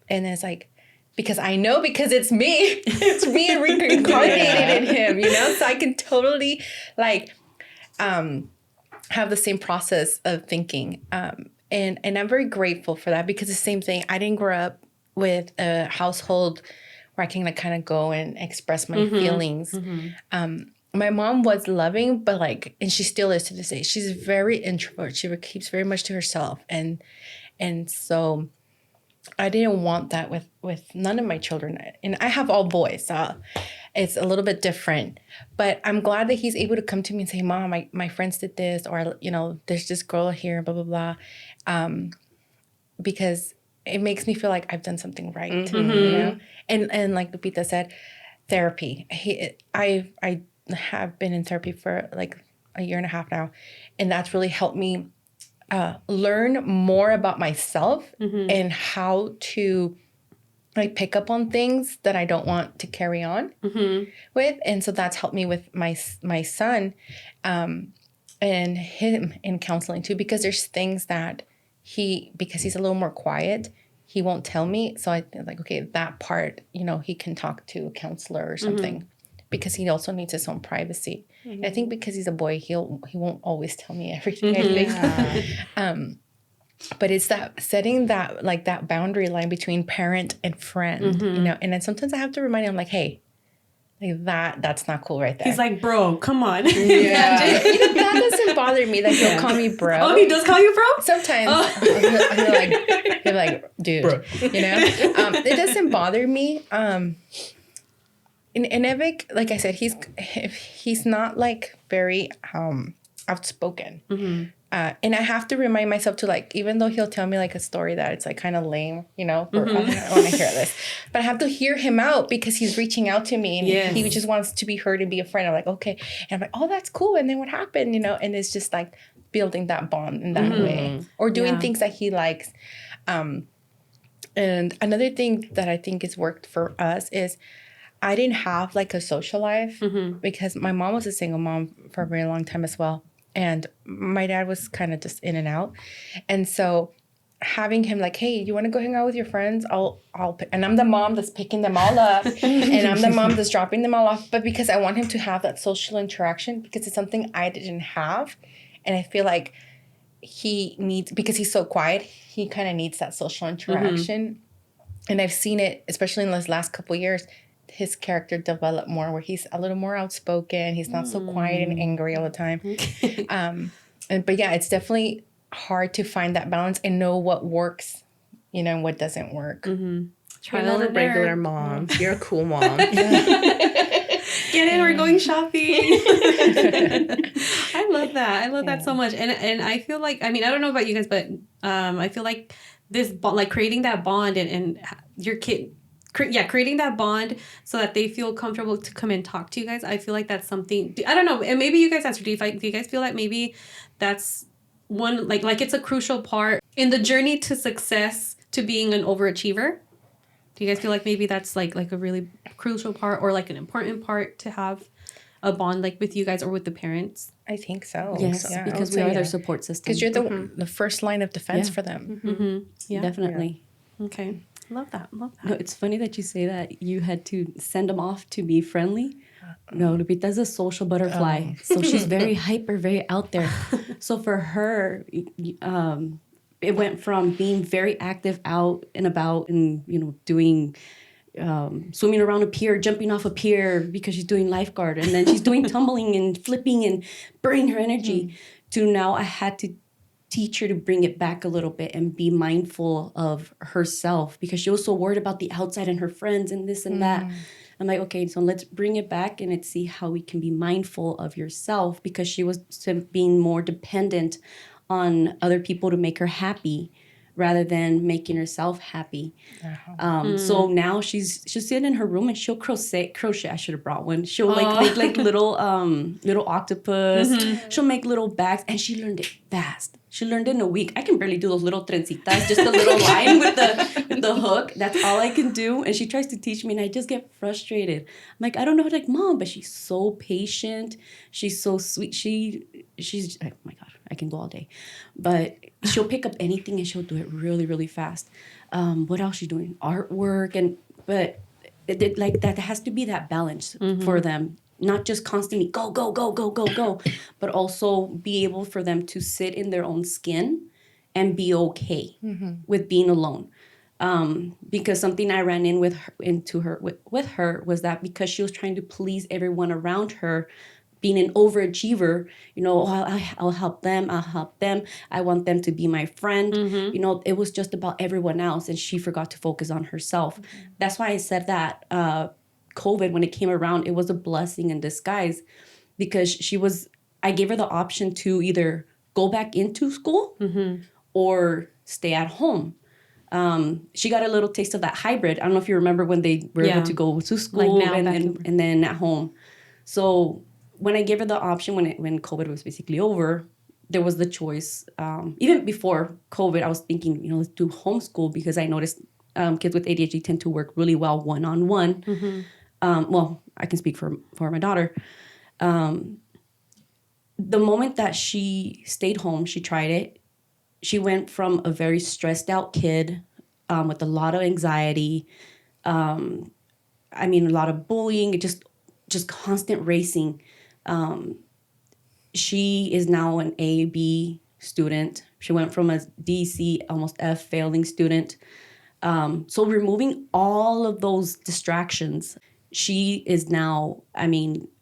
And then it's like, because I know, because it's me. It's me reincarnated in him, you know? So I can totally like have the same process of thinking. And I'm very grateful for that, because the same thing, I didn't grow up with a household where I can like kind of go and express my feelings. My mom was loving, but like, and she still is to this day, she's very introvert. She keeps very much to herself. And so I didn't want that with none of my children. And I have all boys, so it's a little bit different. But I'm glad that he's able to come to me and say, Mom, my friends did this, or, you know, there's this girl here, blah, blah, blah. Because it makes me feel like I've done something right, you know? And like Lupita said, therapy. I have been in therapy for like a year and a half now. And that's really helped me learn more about myself and how to like pick up on things that I don't want to carry on with. And so that's helped me with my son and him in counseling too, because there's things that because he's a little more quiet, he won't tell me. So I think like, okay, that part, you know, he can talk to a counselor or something. Because he also needs his own privacy. And I think because he's a boy, he won't always tell me everything, I think. But it's that setting that like that boundary line between parent and friend, you know. And then sometimes I have to remind him, like, hey, like that's not cool right there. He's like, bro, come on. You know, that doesn't bother me. Like he'll call me bro. Oh, he does call you bro? Sometimes he'll be like, dude, bro. You know. It doesn't bother me. And Evik, like I said, he's not like very outspoken. And I have to remind myself to like, even though he'll tell me like a story that it's like kind of lame, you know, I don't want to hear this, but I have to hear him out because he's reaching out to me and he just wants to be heard and be a friend. I'm like, okay. And I'm like, oh, that's cool. And then what happened, you know? And it's just like building that bond in that way, or doing things that he likes. And another thing that I think has worked for us is I didn't have like a social life because my mom was a single mom for a very long time as well. And my dad was kind of just in and out. And so having him like, hey, you want to go hang out with your friends? I'll and I'm the mom that's picking them all up and I'm the mom that's dropping them all off. But because I want him to have that social interaction, because it's something I didn't have. And I feel like he needs, because he's so quiet, he kind of needs that social interaction. And I've seen it, especially in those last couple of years, his character develop more where he's a little more outspoken. He's not so quiet and angry all the time. But yeah, it's definitely hard to find that balance and know what works, you know, and what doesn't work. You're not a regular mom. You're a cool mom. Get in, we're going shopping. I love that. I love that so much. And I feel like, I mean, I don't know about you guys, but I feel like this bond, like creating that bond and your kid, creating that bond so that they feel comfortable to come and talk to you guys. I feel like that's something, I don't know, and maybe you guys answer. Do you guys feel like maybe that's one, like it's a crucial part in the journey to success to being an overachiever? Do you guys feel like maybe that's like a really crucial part or like an important part to have a bond like with you guys or with the parents? I think so. Yes, Yeah, I because would we say are their yeah. support system. Because you're the first line of defense Yeah. for them. Mm-hmm. Yeah. Definitely. Okay. Love that. No, it's funny that you say that you had to send them off to be friendly. No, Lupita's a social butterfly. So she's very hyper, very out there. So for her, it went from being very active out and about and, doing swimming around a pier, jumping off a pier because she's doing lifeguard. And then she's doing tumbling and flipping and burning her energy to now I had to teach her to bring it back a little bit and be mindful of herself because she was so worried about the outside and her friends and this and that. I'm like, okay, so let's bring it back and let's see how we can be mindful of yourself because she was being more dependent on other people to make her happy rather than making herself happy. So now she'll sit in her room and she'll crochet. I should have brought one. She'll make like little octopus. She'll make little bags and she learned it fast. She learned it in a week. I can barely do those little trencitas, just a little line with the hook. That's all I can do. And she tries to teach me and I just get frustrated. I'm like, I don't know. Like, Mom, but she's so patient. She's so sweet. She's, oh my God, I can go all day. But she'll pick up anything and she'll do it really, really fast. What else she's doing? Artwork. But like that has to be that balance for them. Not just constantly go, go, go, go, go, go, but also be able for them to sit in their own skin and be okay with being alone. Because something I ran into her was that because she was trying to please everyone around her, being an overachiever, I'll help them, I want them to be my friend. It was just about everyone else and she forgot to focus on herself. That's why I said that COVID, when it came around, it was a blessing in disguise because I gave her the option to either go back into school or stay at home. She got a little taste of that hybrid. I don't know if you remember when they were able to go to school like and then at home. So when I gave her the option, when COVID was basically over, there was the choice. Even before COVID, I was thinking, let's do homeschool because I noticed kids with ADHD tend to work really well one-on-one. Well, I can speak for my daughter. The moment that she stayed home, she tried it. She went from a very stressed out kid with a lot of anxiety. A lot of bullying, just constant racing. She is now an A, B student. She went from a D, C, almost F failing student. So removing all of those distractions, she is now,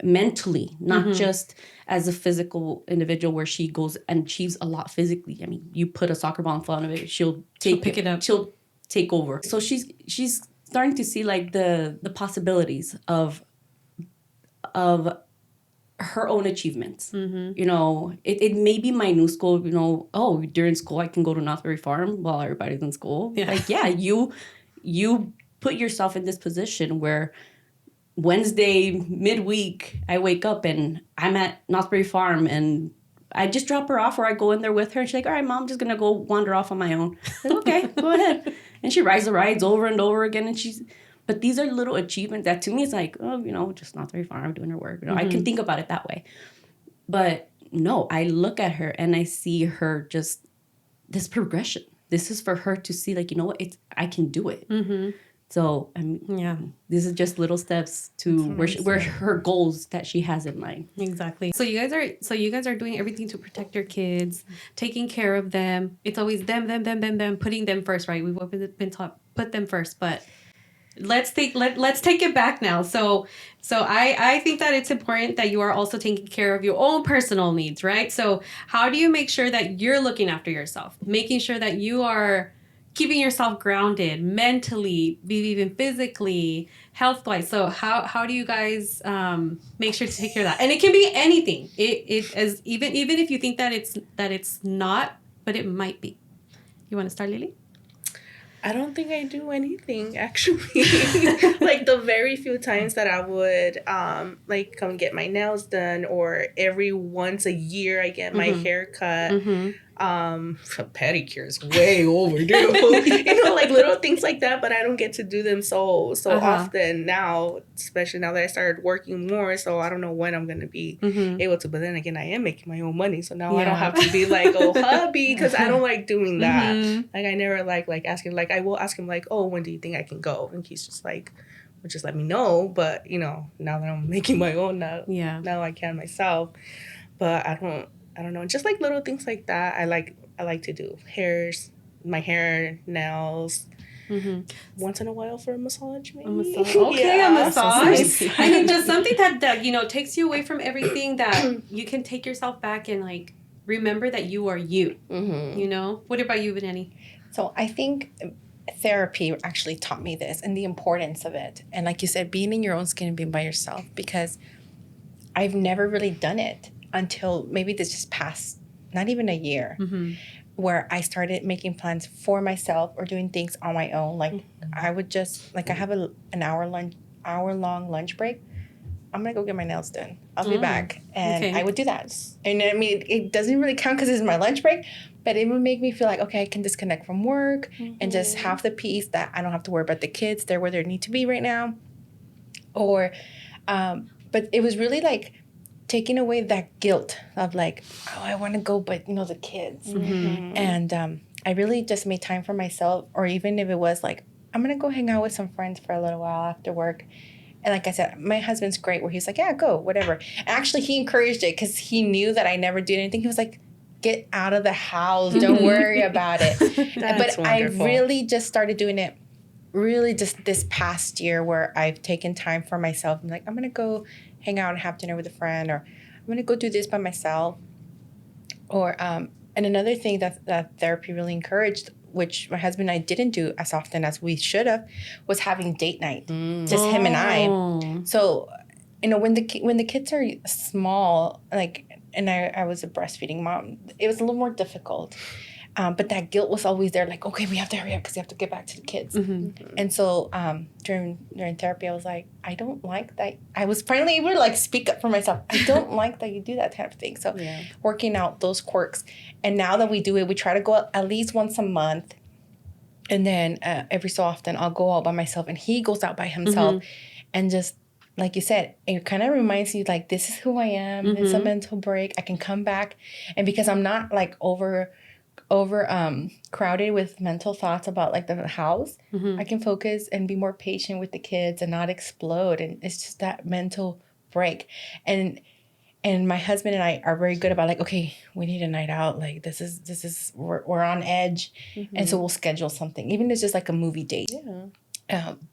mentally, not just as a physical individual where she goes and achieves a lot physically. You put a soccer ball in front of it, she'll pick it up. She'll take over. So she's starting to see like the possibilities of her own achievements. It may be my new school, during school I can go to Knott's Farm while everybody's in school. You put yourself in this position where Wednesday midweek I wake up and I'm at Knott's Farm and I just drop her off or I go in there with her and she's like, all right, Mom, I'm just gonna go wander off on my own. Like, okay, go ahead. And she rides the rides over and over again but these are little achievements that to me is like, just Knott's Farm doing her work. I can think about it that way. But no, I look at her and I see her just this progression. This is for her to see like, I can do it. So this is just little steps to where her goals that she has in mind. Exactly. So you guys are doing everything to protect your kids, taking care of them. It's always them, putting them first, right? We've always been taught put them first, but let's take it back now. So I think that it's important that you are also taking care of your own personal needs, right? So how do you make sure that you're looking after yourself, making sure that you are keeping yourself grounded mentally, even physically, health-wise? So how do you guys make sure to take care of that? And it can be anything. It as even if you think that it's not, but it might be. You want to start, Lily? I don't think I do anything actually. Like the very few times that I would like come get my nails done, or every once a year I get my hair cut. Pedicure is way overdue. You know, like little things like that, but I don't get to do them so often now, especially now that I started working more. So I don't know when I'm gonna be able to. But then again, I am making my own money, so now I don't have to be like, oh, hubby, because I don't like doing that. Like I never like asking. Like I will ask him like, oh, when do you think I can go? And he's just like, well, just let me know. But you know, now that I'm making my own now I can myself. But I don't know, just like little things like that. I like to do my hair, nails. Once in a while for a massage, maybe. Okay, a massage. I mean, just something that you know takes you away from everything, that you can take yourself back and like remember that you are you. You know. What about you, Vanani? So I think therapy actually taught me this and the importance of it. And like you said, being in your own skin and being by yourself, because I've never really done it until maybe this just past, not even a year, where I started making plans for myself or doing things on my own. Like I would just, like I have an hour long lunch break. I'm going to go get my nails done. I'll be back. And I would do that. And I mean, it doesn't really count because it's my lunch break, but it would make me feel like, okay, I can disconnect from work and just have the peace that I don't have to worry about the kids. They're where they need to be right now. Or, but it was really like, taking away that guilt of like, oh, I want to go, but you know, the kids. And I really just made time for myself, or even if it was like, I'm going to go hang out with some friends for a little while after work. And like I said, my husband's great where he's like, yeah, go, whatever. And actually, he encouraged it because he knew that I never did anything. He was like, get out of the house. Don't worry about it. But wonderful. I really just started doing it really just this past year, where I've taken time for myself. I'm like, I'm going to go hang out and have dinner with a friend, or I'm going to go do this by myself. Or, and another thing that therapy really encouraged, which my husband and I didn't do as often as we should have, was having date night, just him and I. So, you know, when the kids are small, like, and I was a breastfeeding mom, it was a little more difficult. But that guilt was always there, like, okay, we have to hurry up because we have to get back to the kids. And so during therapy, I was like, I don't like that. I was finally able to like speak up for myself. I don't like that you do that type of thing. So working out those quirks. And now that we do it, we try to go at least once a month. And then every so often I'll go out by myself and he goes out by himself. And just like you said, it kind of reminds you like, this is who I am. It's a mental break. I can come back. And because I'm not like over crowded with mental thoughts about like the house, I can focus and be more patient with the kids and not explode. And it's just that mental break. And my husband and I are very good about like, okay, we need a night out. Like this is we're on edge. And so we'll schedule something, even if it's just like a movie date.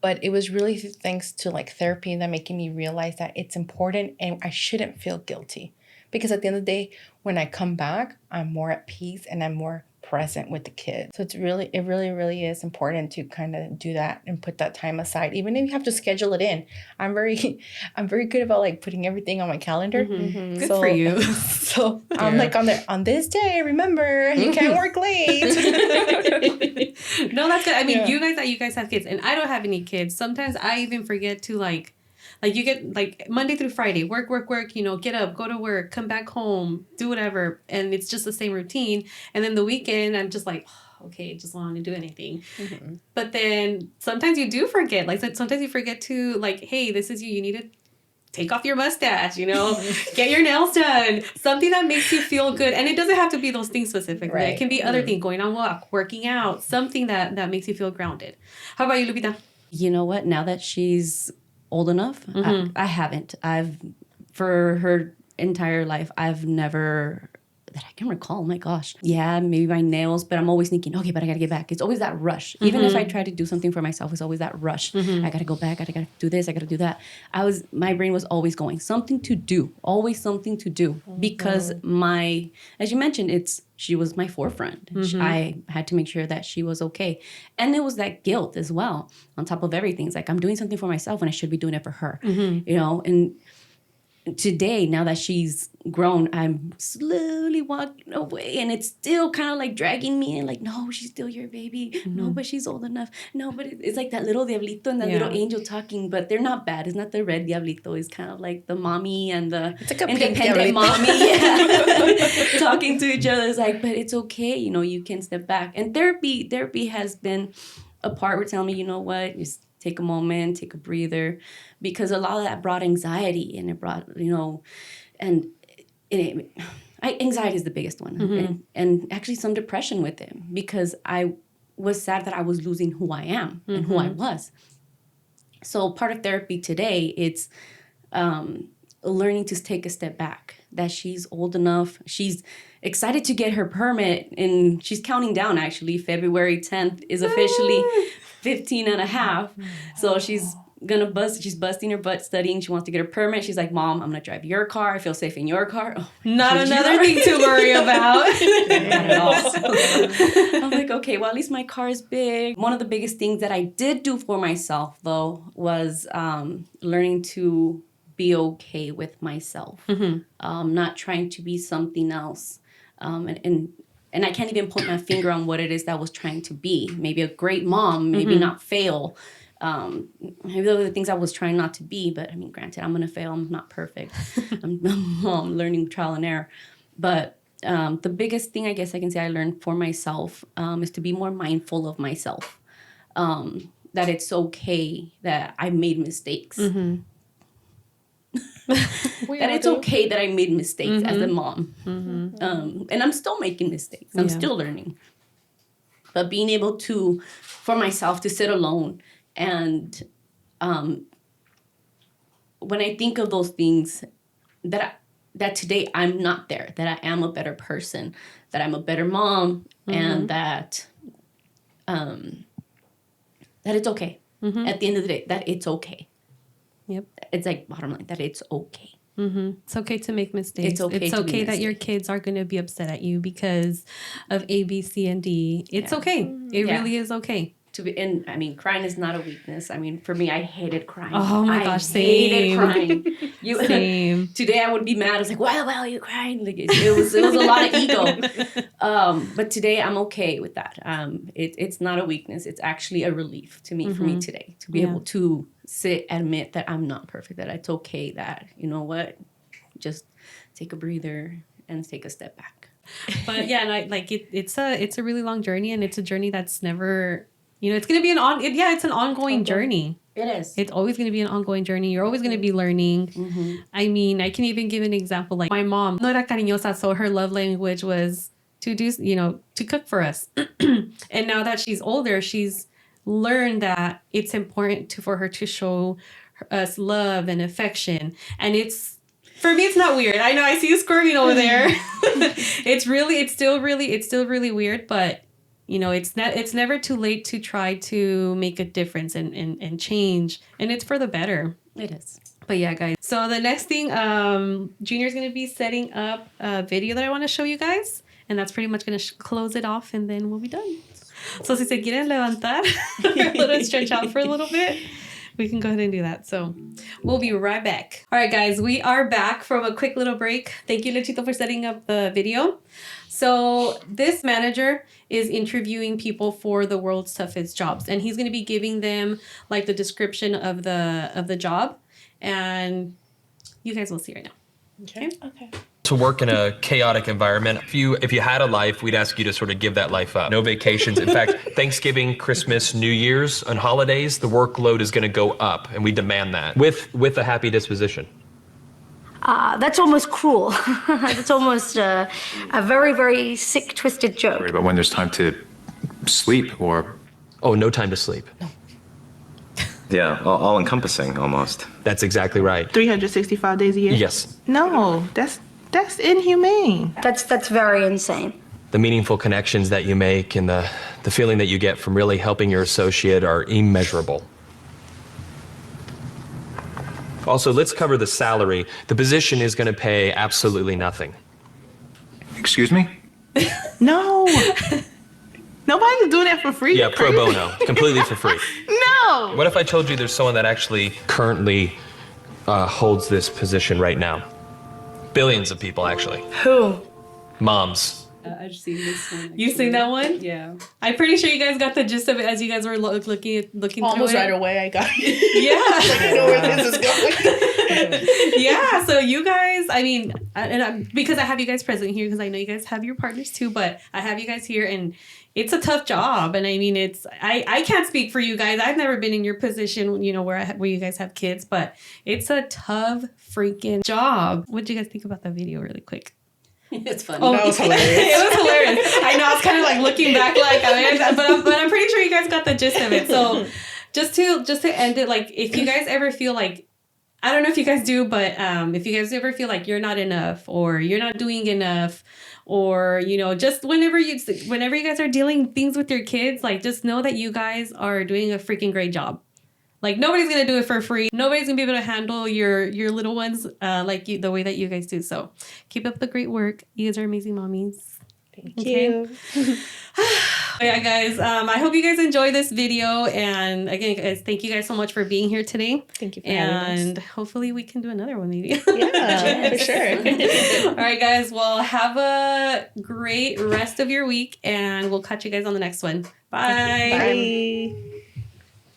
But it was really thanks to like therapy that making me realize that it's important and I shouldn't feel guilty. Because at the end of the day, when I come back, I'm more at peace and I'm more present with the kids. So it really is important to kind of do that and put that time aside, even if you have to schedule it in. I'm very good about like putting everything on my calendar. Good for you. So I'm like on this day, remember, you can't work late. No, that's good. I mean, you guys have kids, and I don't have any kids. Sometimes I even forget to like you get like Monday through Friday, work, you know, get up, go to work, come back home, do whatever. And it's just the same routine. And then the weekend, I'm just like, oh, okay, just don't want to do anything. But then sometimes you do forget. Like sometimes you forget to like, hey, this is you. You need to take off your mustache, you know, get your nails done. Something that makes you feel good. And it doesn't have to be those things specifically. Right. It can be other things, going on a walk, working out, something that makes you feel grounded. How about you, Lupita? You know what? Now that she's old enough, I haven't. For her entire life, I've never, that I can recall, oh my gosh. Yeah, maybe my nails, but I'm always thinking, okay, but I gotta get back. It's always that rush. Even if I try to do something for myself, it's always that rush. I gotta go back, I gotta do this, I gotta do that. My brain was always going, something to do, always something to do. Because as you mentioned, she was my forefront. I had to make sure that she was okay. And it was that guilt as well, on top of everything. It's like, I'm doing something for myself when I should be doing it for her. You know, and today, now that she's grown, I'm slowly walking away, and it's still kind of like dragging me in, like, no, she's still your baby. No, but she's old enough. No, but it's like that little diablito and that little angel talking, but they're not bad. It's not the red diablito. It's kind of like the mommy and the independent mommy talking to each other. It's like, but it's okay. You know, you can step back. And therapy has been a part where telling me, you know what, just take a moment, take a breather, because a lot of that brought anxiety, and it brought, you know, and anxiety is the biggest one, and actually some depression with it, because I was sad that I was losing who I am and who I was. So part of therapy today, it's learning to take a step back, that she's old enough. She's excited to get her permit, and she's counting down, actually. February 10th is officially 15 and a half. So she's busting her butt studying. She wants to get her permit. She's like, Mom, I'm going to drive your car. I feel safe in your car. Oh, not another thing to worry about. Not at all. I'm like, okay, well, at least my car is big. One of the biggest things that I did do for myself, though, was learning to be okay with myself. Not trying to be something else. And I can't even put my finger on what it is that I was trying to be. Maybe a great mom, maybe not fail. Maybe those are the things I was trying not to be. But I mean, granted, I'm going to fail. I'm not perfect. I'm learning trial and error. But the biggest thing I guess I can say I learned for myself is to be more mindful of myself. That it's okay that I made mistakes. That it's okay that I made mistakes as a mom. And I'm still making mistakes. I'm still learning. But being able to, for myself, to sit alone, and when I think of those things, that today I'm not there, that I am a better person, that I'm a better mom, and that it's okay. At the end of the day, that it's okay. Yep. It's like bottom line, that it's okay. It's okay to make mistakes. It's okay that your kids are going to be upset at you because of A, B, C, and D. It's okay. It really is okay. And I mean, crying is not a weakness. I mean, for me, I hated crying. Oh my gosh, same. Hated crying. Same. Today I would be mad. I was like, well, you crying. Like it was a lot of ego. But today I'm okay with that. It's not a weakness. It's actually a relief to me, for me today, to be able to admit that I'm not perfect, that it's okay, that, you know what, just take a breather and take a step back. But yeah, and it's a really long journey, and it's a journey that's never, you know, it's going to be it's an ongoing journey. It is. It's always going to be an ongoing journey. You're always going to be learning. I mean, I can even give an example. Like my mom, no era cariñosa, so her love language was to do, you know, to cook for us. And now that she's older, she's learned that it's important for her to show us love and affection. And for me, it's not weird. I know I see you squirming over there. It's still really weird, but you know, it's never too late to try to make a difference and change, and it's for the better. It is. But yeah, guys. So the next thing, Junior's going to be setting up a video that I want to show you guys, and that's pretty much going to close it off, and then we'll be done. So si se quieren levantar, let us stretch out for a little bit, we can go ahead and do that. So we'll be right back. All right, guys, we are back from a quick little break. Thank you, Luchito, for setting up the video. So this manager is interviewing people for the world's toughest jobs, and he's going to be giving them like the description of the job, and you guys will see right now. Okay. To work in a chaotic environment. If you had a life, we'd ask you to sort of give that life up. No vacations. In fact, Thanksgiving, Christmas, New Year's, and holidays, the workload is going to go up, and we demand that with a happy disposition. That's almost cruel. That's almost a very, very sick, twisted joke. But when there's time to sleep or... Oh, no time to sleep. No. Yeah, all-encompassing almost. That's exactly right. 365 days a year? Yes. No, that's inhumane. That's very insane. The meaningful connections that you make and the feeling that you get from really helping your associate are immeasurable. Also, let's cover the salary. The position is going to pay absolutely nothing. Excuse me? No. Nobody's doing that for free. Yeah, pro bono. Completely for free. No. What if I told you there's someone that actually currently holds this position right now. Billions of people, actually. Who? Moms. I've seen this one. You seen that one? Yeah. I'm pretty sure you guys got the gist of it as you guys were looking Almost through right it. away, I got it. Yeah. I know where this is going. Yeah, so you guys, I mean, because I have you guys present here, because I know you guys have your partners too, but I have you guys here, and it's a tough job. And I mean, I can't speak for you guys. I've never been in your position, you know, where you guys have kids, but it's a tough freaking job. What did you guys think about that video really quick? It's funny. Oh, That was hilarious. It was hilarious. I know, I was kind of like looking back, like, but I'm pretty sure you guys got the gist of it. So just to end it, like, if you guys ever feel like, I don't know if you guys do, but if you guys ever feel like you're not enough or you're not doing enough, or, you know, just whenever you guys are dealing things with your kids, like, just know that you guys are doing a freaking great job. Like, nobody's gonna do it for free. Nobody's gonna be able to handle your little ones the way that you guys do. So keep up the great work. You guys are amazing mommies. Thank you. Yeah, guys. I hope you guys enjoy this video. And again, guys, thank you guys so much for being here today. Thank you for having us. And hopefully we can do another one, maybe. Yeah, for sure. All right, guys. Well, have a great rest of your week, and we'll catch you guys on the next one. Bye. Bye.